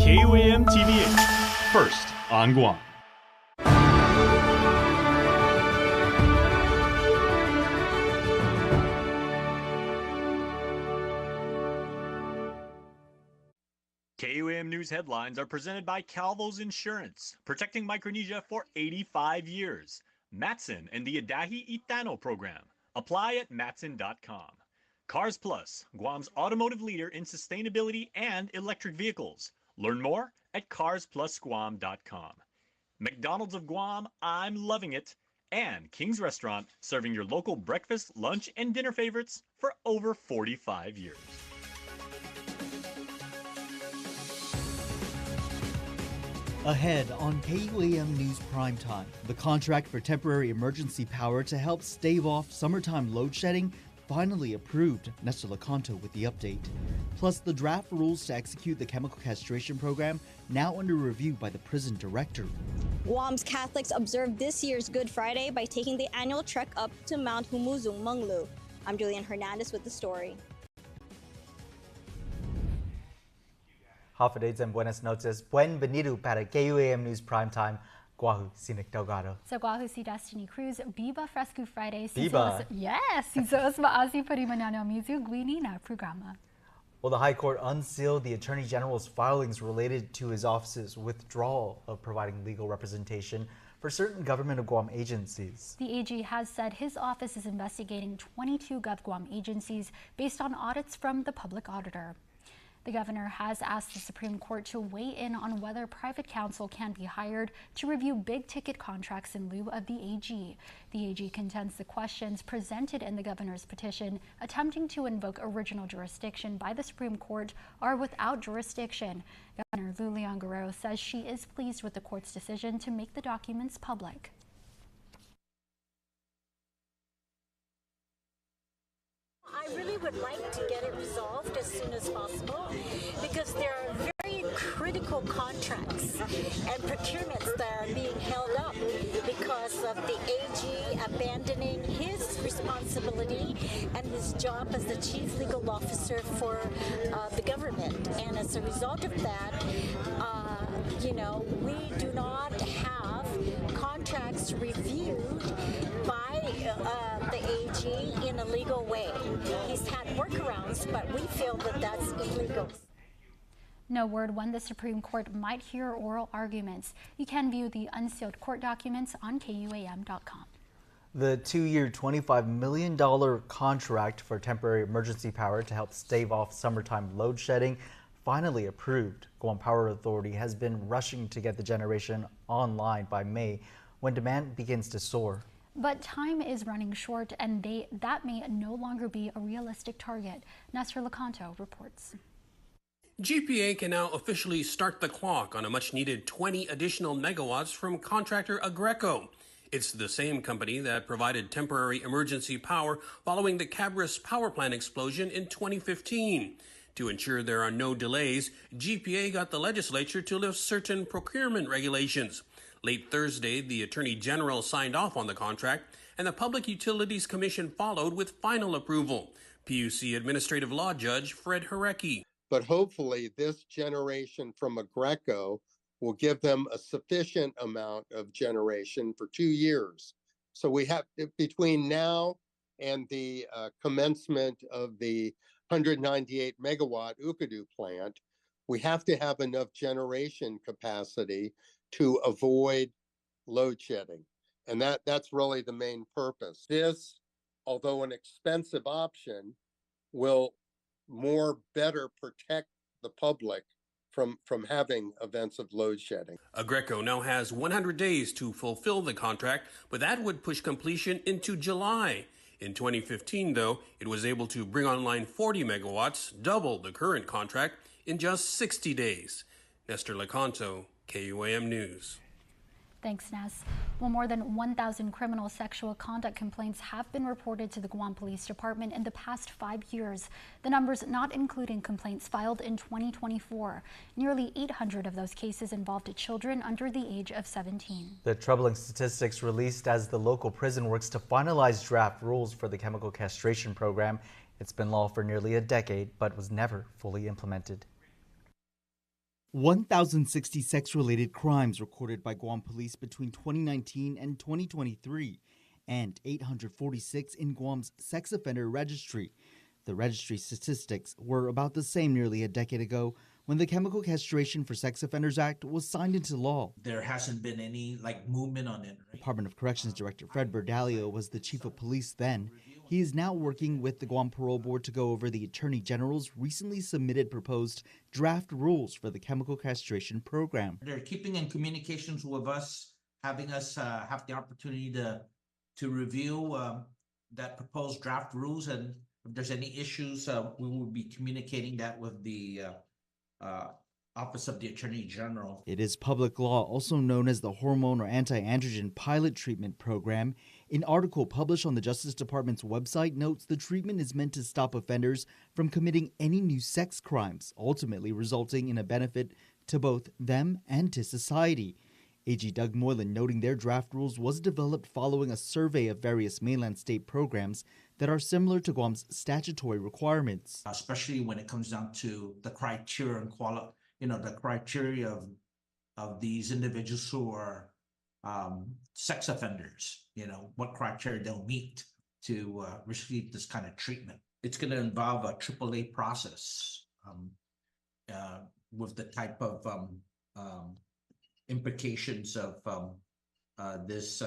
KUAM TV8, first on Guam. KUAM News headlines are presented by Calvo's Insurance, protecting Micronesia for 85 years. Matson and the Adahi Itano program. Apply at matson.com. Cars Plus, Guam's automotive leader in sustainability and electric vehicles. Learn more at carsplusguam.com. McDonald's of Guam, I'm loving it. And King's Restaurant, serving your local breakfast, lunch, and dinner favorites for over 45 years. Ahead on KUAM News Primetime, the contract for temporary emergency power to help stave off summertime load shedding finally approved. Nestor Lecanto with the update. Plus, the draft rules to execute the chemical castration program now under review by the prison director. Guam's Catholics observed this year's Good Friday by taking the annual trek up to Mount Humuzong, Manglu. I'm Julian Hernandez with the story. Holidays and buenas noches. Buen venido para KUAM News Primetime. Guahu Sinek Delgado. Sa Guahu si Destiny Cruz, Biba Fresco Friday. Biba? Yes, sisos maaasi parimanano mizu guini na programa. Well, the High Court unsealed the Attorney General's filings related to his office's withdrawal of providing legal representation for certain government of Guam agencies. The AG has said his office is investigating 22 GovGuam agencies based on audits from the public auditor. The governor has asked the Supreme Court to weigh in on whether private counsel can be hired to review big-ticket contracts in lieu of the AG. The AG contends the questions presented in the governor's petition attempting to invoke original jurisdiction by the Supreme Court are without jurisdiction. Governor Lulian Guerrero says she is pleased with the court's decision to make the documents public. I really would like to get it resolved as soon as possible because there are very critical contracts and procurements that are being held up because of the AG abandoning his responsibility and his job as the chief legal officer for the government. And as a result of that, we do not have contracts reviewed by the AG in a legal way. He's had workarounds, but we feel that that's illegal. No word when the Supreme Court might hear oral arguments. You can view the unsealed court documents on KUAM.com. The two-year $25 million contract for temporary emergency power to help stave off summertime load shedding finally approved. Guam Power Authority has been rushing to get the generation online by May when demand begins to soar. But time is running short and that may no longer be a realistic target. Nestor Lecanto reports. GPA can now officially start the clock on a much-needed 20 additional megawatts from contractor Agreco. It's the same company that provided temporary emergency power following the Cabras power plant explosion in 2015. To ensure there are no delays, GPA got the legislature to lift certain procurement regulations. Late Thursday, the Attorney General signed off on the contract, and the Public Utilities Commission followed with final approval. PUC Administrative Law Judge Fred Harecki. But hopefully this generation from Agreco will give them a sufficient amount of generation for 2 years. So we have, between now and the commencement of the 198 megawatt Ukadu plant, we have to have enough generation capacity to avoid load shedding. And that's really the main purpose. This, although an expensive option, will better protect the public from having events of load shedding. Agreco now has 100 days to fulfill the contract, but that would push completion into July. In 2015, though, it was able to bring online 40 megawatts, double the current contract, in just 60 days. Nestor Lecanto, KUAM News. Thanks, Ness. Well, more than 1,000 criminal sexual conduct complaints have been reported to the Guam Police Department in the past 5 years. The numbers not including complaints filed in 2024. Nearly 800 of those cases involved children under the age of 17. The troubling statistics released as the local prison works to finalize draft rules for the chemical castration program. It's been law for nearly a decade, but was never fully implemented. 1,060 sex-related crimes recorded by Guam police between 2019 and 2023, and 846 in Guam's sex offender registry. The registry statistics were about the same nearly a decade ago when the Chemical Castration for Sex Offenders Act was signed into law. There hasn't been any movement on it. Right? Department of Corrections Director Fred Verdalio was the chief of police then. He is now working with the Guam Parole Board to go over the Attorney General's recently submitted proposed draft rules for the chemical castration program. They're keeping in communications with us, having us have the opportunity to review that proposed draft rules, and if there's any issues, we will be communicating that with the Office of the Attorney General. It is public law, also known as the Hormone or Anti-Androgen Pilot Treatment Program. An article published on the Justice Department's website notes the treatment is meant to stop offenders from committing any new sex crimes, ultimately resulting in a benefit to both them and to society. AG Doug Moylan noting their draft rules was developed following a survey of various mainland state programs that are similar to Guam's statutory requirements. Especially when it comes down to the criteria and the criteria of these individuals who are sex offenders, what criteria they'll meet to receive this kind of treatment. It's going to involve a AAA process with the type of implications of this,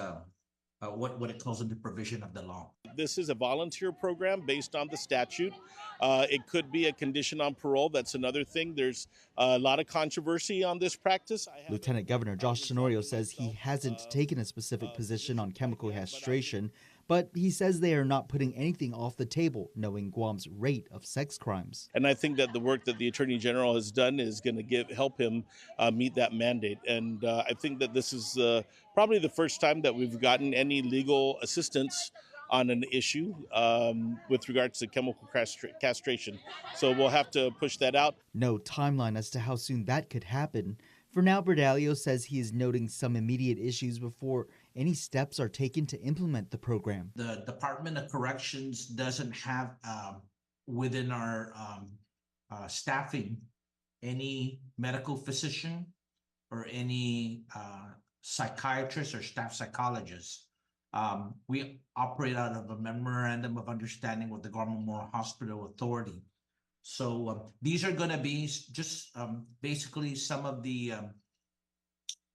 what it calls in the provision of the law. This is a volunteer program based on the statute. It could be a condition on parole. That's another thing. There's a lot of controversy on this practice. Lieutenant Governor Josh Tenorio says he hasn't taken a specific position on chemical castration, but he says they are not putting anything off the table, knowing Guam's rate of sex crimes. And I think that the work that the Attorney General has done is going to help him meet that mandate. And I think that this is probably the first time that we've gotten any legal assistance on an issue with regards to chemical castration. So we'll have to push that out. No timeline as to how soon that could happen. For now, Verdalio says he is noting some immediate issues before any steps are taken to implement the program. The Department of Corrections doesn't have within our staffing any medical physician or any psychiatrist or staff psychologist. We operate out of a memorandum of understanding with the Guam Memorial Hospital Authority. So these are going to be just basically some of the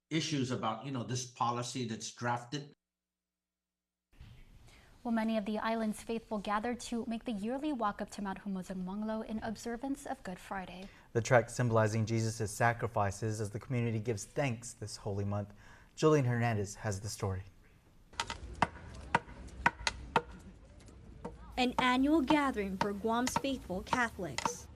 issues about, this policy that's drafted. Well, many of the island's faithful gathered to make the yearly walk up to Mount Humuzong Manglo in observance of Good Friday. The trek symbolizing Jesus' sacrifices as the community gives thanks this holy month. Julian Hernandez has the story. An annual gathering for Guam's faithful Catholics.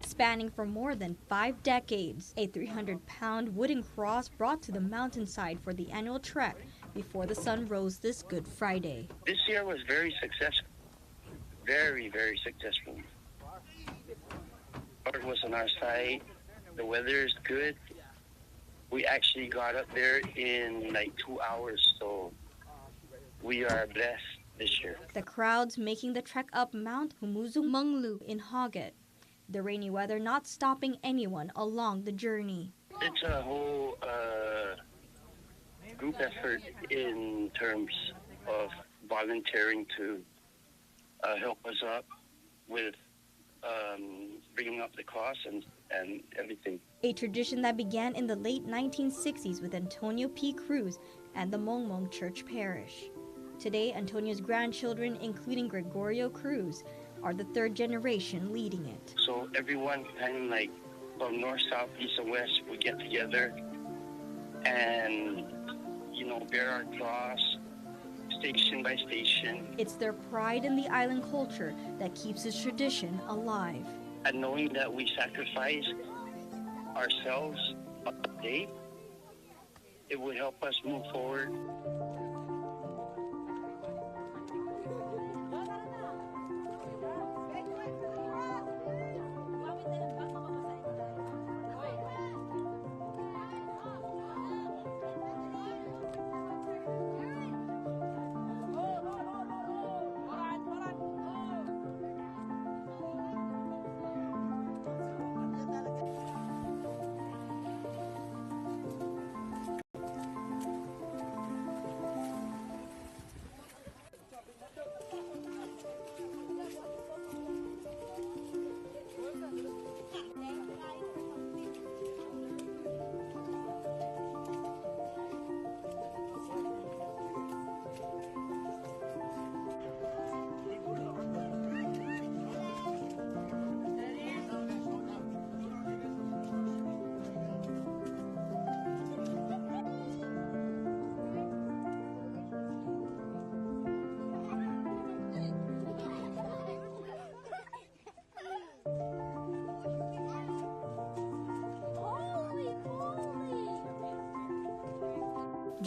Spanning for more than 5 decades, a 300-pound wooden cross brought to the mountainside for the annual trek before the sun rose this Good Friday. This year was very successful. Very, very successful. God was on our side. The weather is good. We actually got up there in 2 hours, so we are blessed this year. The crowds making the trek up Mount Humuzong Manglo in Hagat. The rainy weather not stopping anyone along the journey. It's a whole group effort in terms of volunteering to help us up with bringing up the cost and everything. A tradition that began in the late 1960s with Antonio P. Cruz and the Mongmong Church Parish. Today, Antonio's grandchildren, including Gregorio Cruz, are the 3rd generation leading it. So everyone kind of from north, south, east, and west, we get together and, bear our cross station by station. It's their pride in the island culture that keeps this tradition alive. And knowing that we sacrifice ourselves on the day, it will help us move forward.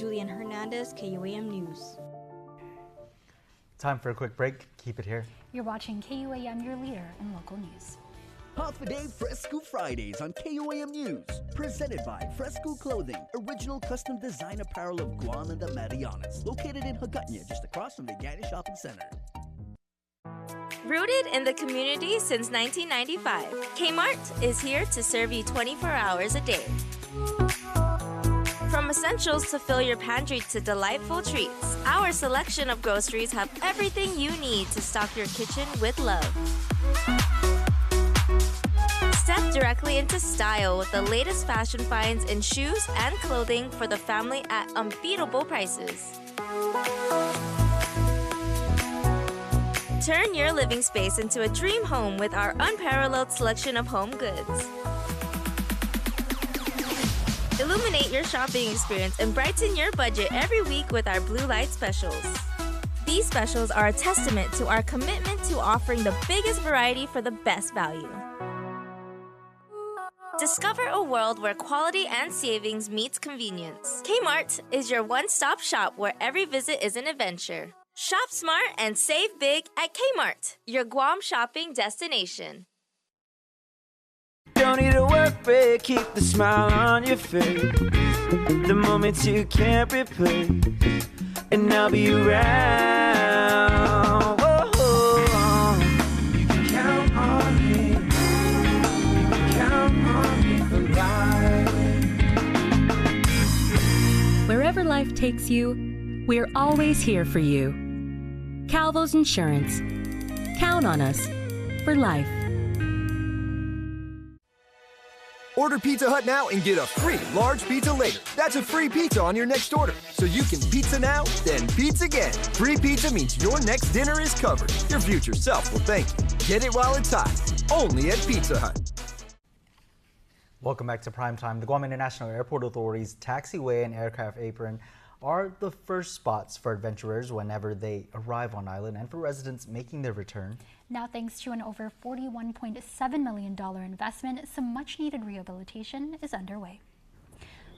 Julian Hernandez, KUAM News. Time for a quick break. Keep it here. You're watching KUAM, your leader in local news. Half a Day Fresco Fridays on KUAM News. Presented by Fresco Clothing, original custom design apparel of Guam and the Marianas. Located in Hagåtña, just across from the Gani Shopping Center. Rooted in the community since 1995, Kmart is here to serve you 24 hours a day. From essentials to fill your pantry to delightful treats, our selection of groceries have everything you need to stock your kitchen with love. Step directly into style with the latest fashion finds in shoes and clothing for the family at unbeatable prices. Turn your living space into a dream home with our unparalleled selection of home goods. Illuminate your shopping experience and brighten your budget every week with our Blue Light specials. These specials are a testament to our commitment to offering the biggest variety for the best value. Discover a world where quality and savings meets convenience. Kmart is your one-stop shop where every visit is an adventure. Shop smart and save big at Kmart, your Guam shopping destination. Don't need a work break, keep the smile on your face. The moments you can't replace, and I'll be around. Whoa. You can count on me. You can count on me for life. Wherever life takes you, we're always here for you. Caravans Insurance. Count on us for life. Order Pizza Hut now and get a free large pizza later. That's a free pizza on your next order. So you can pizza now, then pizza again. Free pizza means your next dinner is covered. Your future self will thank you. Get it while it's hot. Only at Pizza Hut. Welcome back to Primetime. The Guam International Airport Authority's taxiway and aircraft apron are the first spots for adventurers whenever they arrive on island and for residents making their return. Now, thanks to an over $41.7 million investment, some much-needed rehabilitation is underway.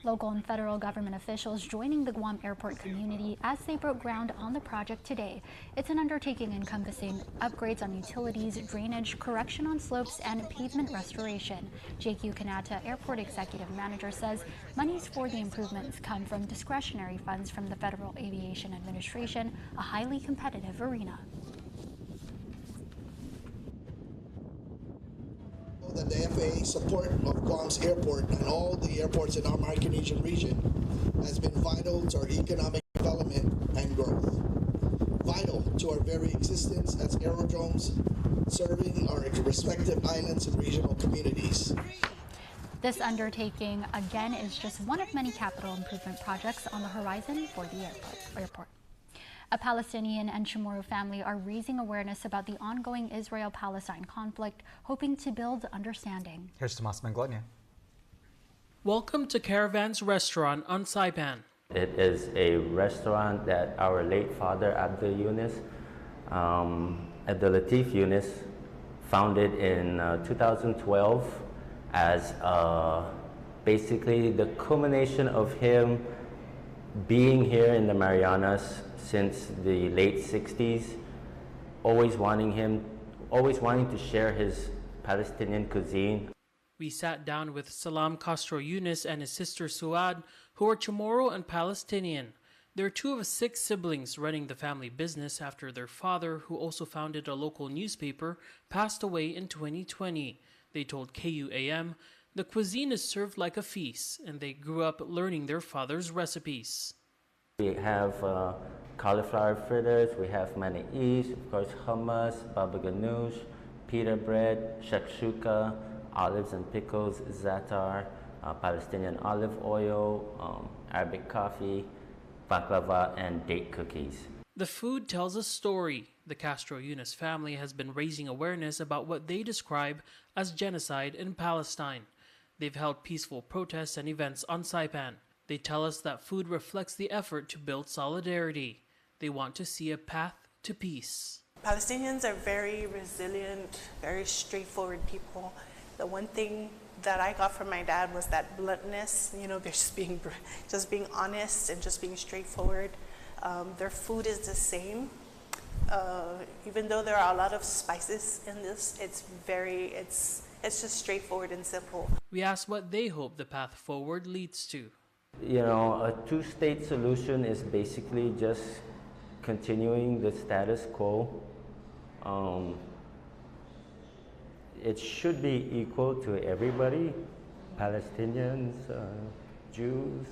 Local and federal government officials joining the Guam airport community as they broke ground on the project today. It's an undertaking encompassing upgrades on utilities, drainage, correction on slopes, and pavement restoration. J.Q. Kanata, airport executive manager, says monies for the improvements come from discretionary funds from the Federal Aviation Administration, a highly competitive arena. That the FAA support of Guam's airport and all the airports in our Micronesian region has been vital to our economic development and growth. Vital to our very existence as aerodromes, serving our respective islands and regional communities. This undertaking, again, is just one of many capital improvement projects on the horizon for the airport. A Palestinian and Chamorro family are raising awareness about the ongoing Israel-Palestine conflict, hoping to build understanding. Here's Tomas Manglona. Welcome to Caravans Restaurant on Saipan. It is a restaurant that our late father, Abdul Latif Yunus, founded in 2012 as basically the culmination of him being here in the Marianas since the late 60s, always wanting to share his Palestinian cuisine. We sat down with Salam Castro Yunus and his sister Suad, who are Chamorro and Palestinian. They're two of 6 siblings running the family business after their father, who also founded a local newspaper, passed away in 2020. They told KUAM the cuisine is served like a feast, and they grew up learning their father's recipes. We have cauliflower fritters, we have manais, of course hummus, baba ganoush, pita bread, shakshuka, olives and pickles, za'atar, Palestinian olive oil, Arabic coffee, baklava, and date cookies. The food tells a story. The Castro Yunus family has been raising awareness about what they describe as genocide in Palestine. They've held peaceful protests and events on Saipan. They tell us that food reflects the effort to build solidarity. They want to see a path to peace. Palestinians are very resilient, very straightforward people. The one thing that I got from my dad was that bluntness. You know, they're just being honest and just being straightforward. Their food is the same. Even though there are a lot of spices in this, it's just straightforward and simple. We asked what they hope the path forward leads to. You know, a two-state solution is basically just continuing the status quo. It should be equal to everybody, Palestinians, Jews,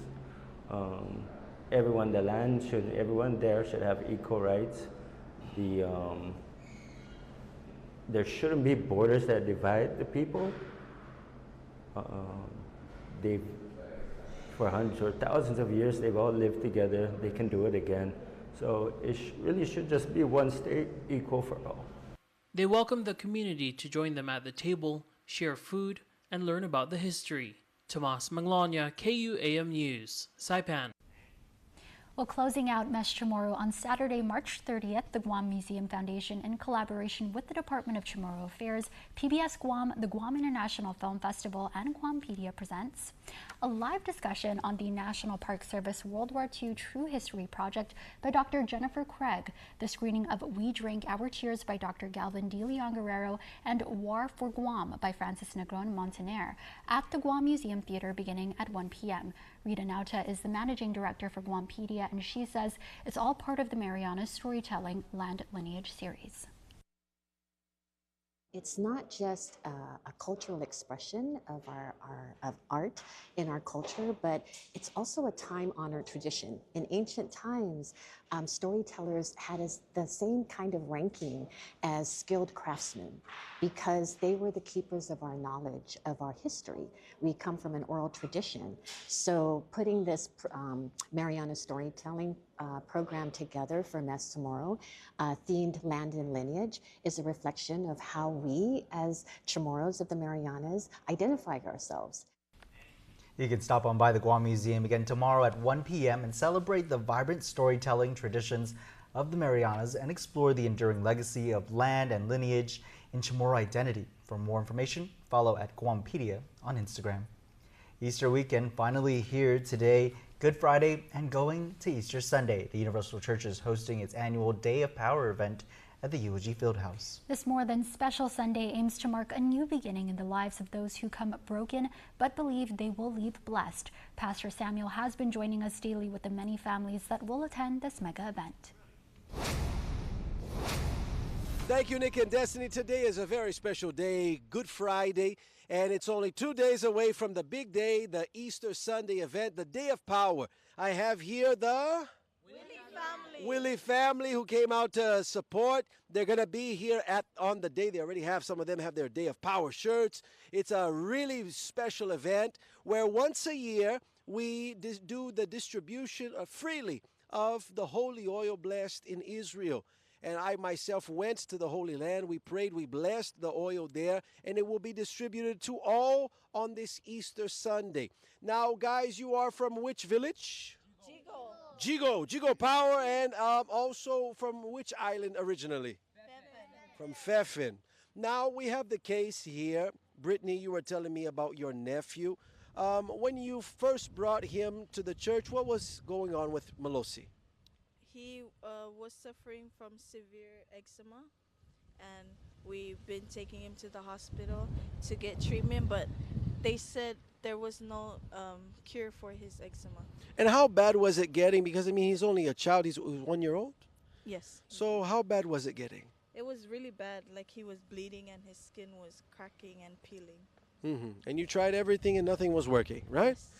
everyone there should have equal rights. There shouldn't be borders that divide the people. For hundreds or thousands of years, they've all lived together. They can do it again. So it really should just be one state, equal for all. They welcome the community to join them at the table, share food, and learn about the history. Tomas Manglonia, KUAM News, Saipan. Well, closing out Mes Chamorro on Saturday, March 30th, the Guam Museum Foundation, in collaboration with the Department of Chamorro Affairs, PBS Guam, the Guam International Film Festival, and Guampedia presents a live discussion on the National Park Service World War II True History Project by Dr. Jennifer Craig, the screening of We Drink Our Tears by Dr. Galvin De Leon Guerrero, and War for Guam by Francis Negron Montaner at the Guam Museum Theater beginning at 1 p.m. Rita Nauta is the managing director for Guampedia, and she says it's all part of the Mariana Storytelling Land Lineage series. It's not just a cultural expression of of art in our culture, but it's also a time-honored tradition. In ancient times, storytellers had the same kind of ranking as skilled craftsmen because they were the keepers of our knowledge, of our history. We come from an oral tradition. So putting this Mariana Storytelling program together for Mes Chamorro, themed land and lineage, is a reflection of how we as Chamorros of the Marianas identify ourselves. You can stop on by the Guam Museum again tomorrow at 1 p.m. and celebrate the vibrant storytelling traditions of the Marianas and explore the enduring legacy of land and lineage in Chamorro identity. For more information, follow at Guampedia on Instagram. Easter weekend finally here today, Good Friday, and going to Easter Sunday. The Universal Church is hosting its annual Day of Power event at the UOG Fieldhouse. This more than special Sunday aims to mark a new beginning in the lives of those who come broken but believe they will leave blessed. Pastor Samuel has been joining us daily with the many families that will attend this mega event. Thank you, Nick and Destiny. Today is a very special day, Good Friday, and it's only 2 days away from the big day, the Easter Sunday event, the Day of Power. I have here the Willie family who came out to support. They're going to be here on the day. They already have, some of them have their Day of Power shirts. It's a really special event where once a year we do the distribution freely of the holy oil blessed in Israel. And I myself went to the Holy Land. We prayed, we blessed the oil there, and it will be distributed to all on this Easter Sunday. Now, guys, you are from which village? Jigo Power, and also from which island originally? From Pfeffin. Now we have the case here. Brittany, you were telling me about your nephew. When you first brought him to the church, what was going on with Melosi? He was suffering from severe eczema, and we've been taking him to the hospital to get treatment, but they said there was no cure for his eczema. And how bad was it getting? Because, I mean, he's only a child. He's 1 year old? Yes. So how bad was it getting? It was really bad. Like, he was bleeding and his skin was cracking and peeling. And you tried everything and nothing was working, right? Yes.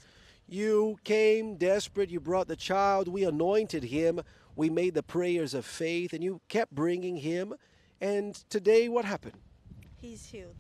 You came desperate. You brought the child. We anointed him. We made the prayers of faith, and you kept bringing him. And today, what happened? He's healed.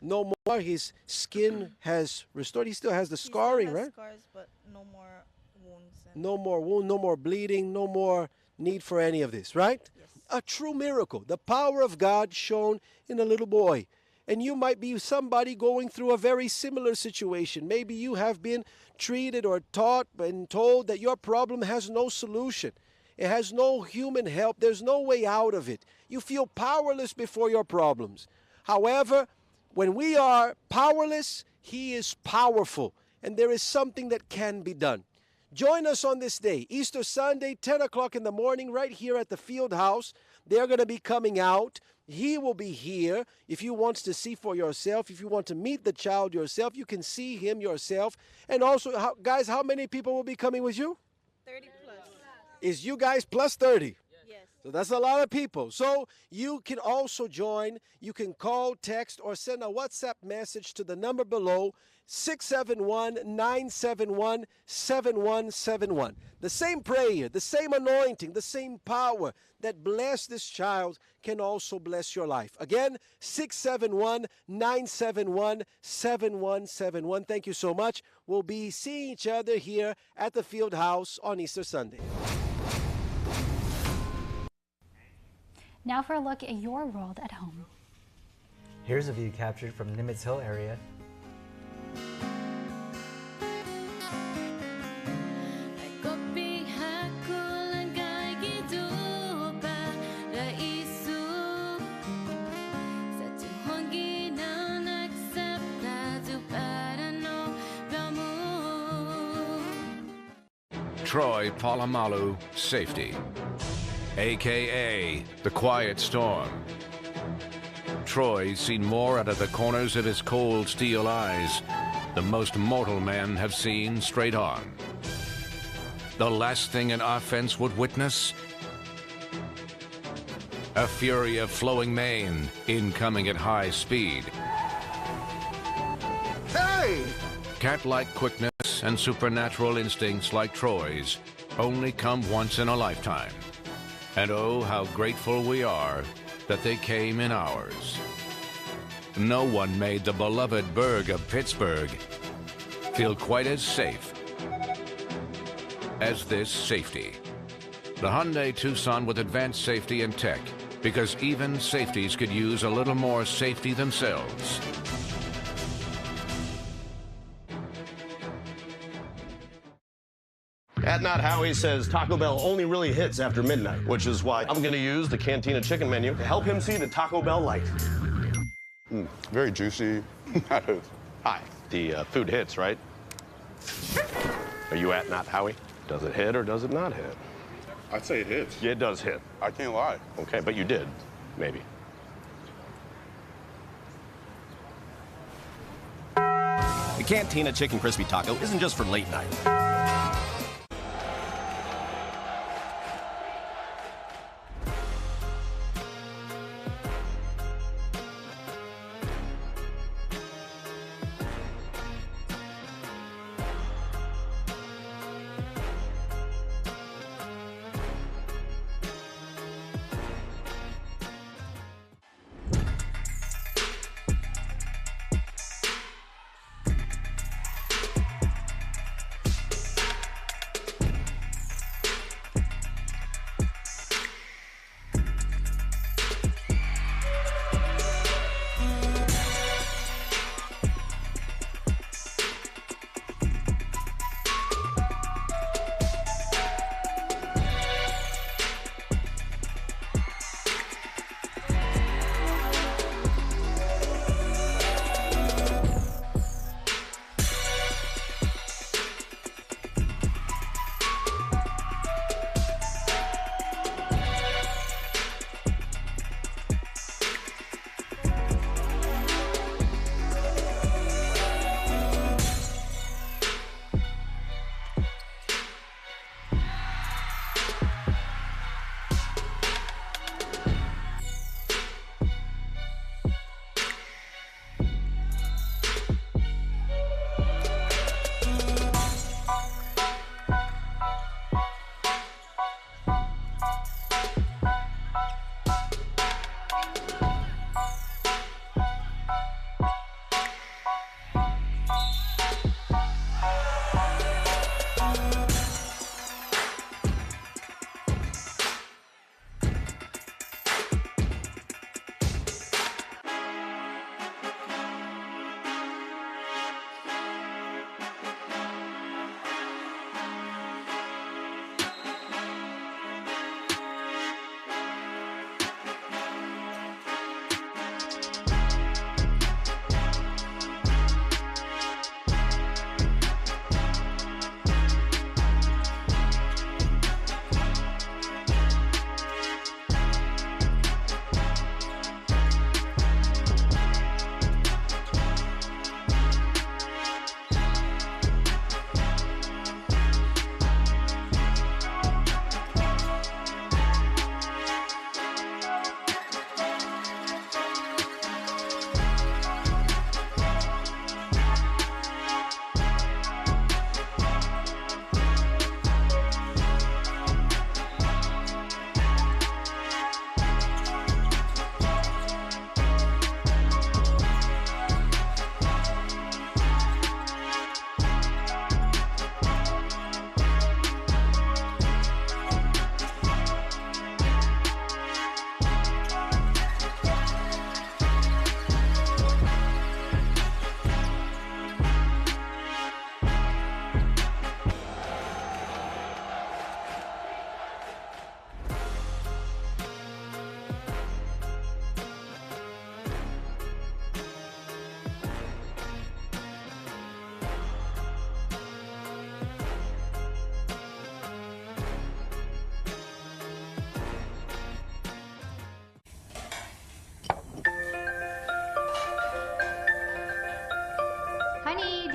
No more. His skin has restored. He still has the scarring, right? Scars, but no more wounds. No more wound, no more bleeding, no more need for any of this, right? Yes. A true miracle. The power of God shown in a little boy. And you might be somebody going through a very similar situation. Maybe you have been treated or taught and told that your problem has no solution. It has no human help. There's no way out of it. You feel powerless before your problems. However, when we are powerless, He is powerful, and there is something that can be done. Join us on this day, Easter Sunday, 10 o'clock in the morning, right here at the field house. They're going to be coming out. He will be here. If you want to see for yourself, if you want to meet the child yourself, you can see him yourself. And also, guys, how many people will be coming with you? 30 plus. Is you guys plus 30? Yes. So that's a lot of people. So you can also join. You can call, text, or send a WhatsApp message to the number below, 671-971-7171. The same prayer, the same anointing, the same power that blessed this child can also bless your life. Again, 671-971-7171. Thank you so much. We'll be seeing each other here at the field house on Easter Sunday. Now for a look at your world at home. Here's a view captured from Nimitz Hill area. Troy Polamalu Safety, a.k.a. the Quiet Storm. Troy's seen more out of the corners of his cold steel eyes than most mortal men have seen straight on. The last thing an offense would witness? A fury of flowing mane, incoming at high speed. Hey! Cat-like quickness and supernatural instincts like Troy's only come once in a lifetime. And oh, how grateful we are that they came in ours. No one made the beloved burg of Pittsburgh feel quite as safe as this safety. The Hyundai Tucson with advanced safety and tech, because even safeties could use a little more safety themselves. At Not Howie says Taco Bell only really hits after midnight, which is why I'm going to use the Cantina chicken menu to help him see the Taco Bell light. Very juicy. Hi. The food hits, right? Are you at Not Howie? Does it hit or does it not hit? I'd say it hits. Yeah, it does hit. I can't lie. Okay, but you did, maybe. The Cantina Chicken Crispy Taco isn't just for late night.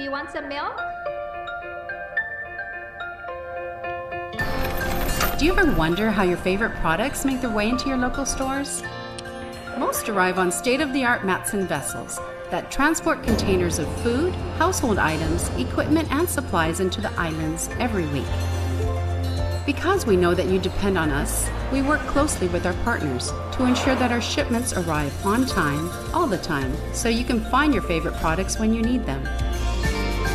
Do you want some milk? Do you ever wonder how your favorite products make their way into your local stores? Most arrive on state-of-the-art Matson vessels that transport containers of food, household items, equipment, and supplies into the islands every week. Because we know that you depend on us, we work closely with our partners to ensure that our shipments arrive on time, all the time, so you can find your favorite products when you need them.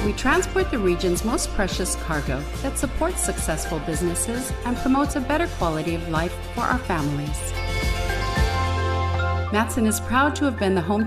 We transport the region's most precious cargo that supports successful businesses and promotes a better quality of life for our families. Matson is proud to have been the hometown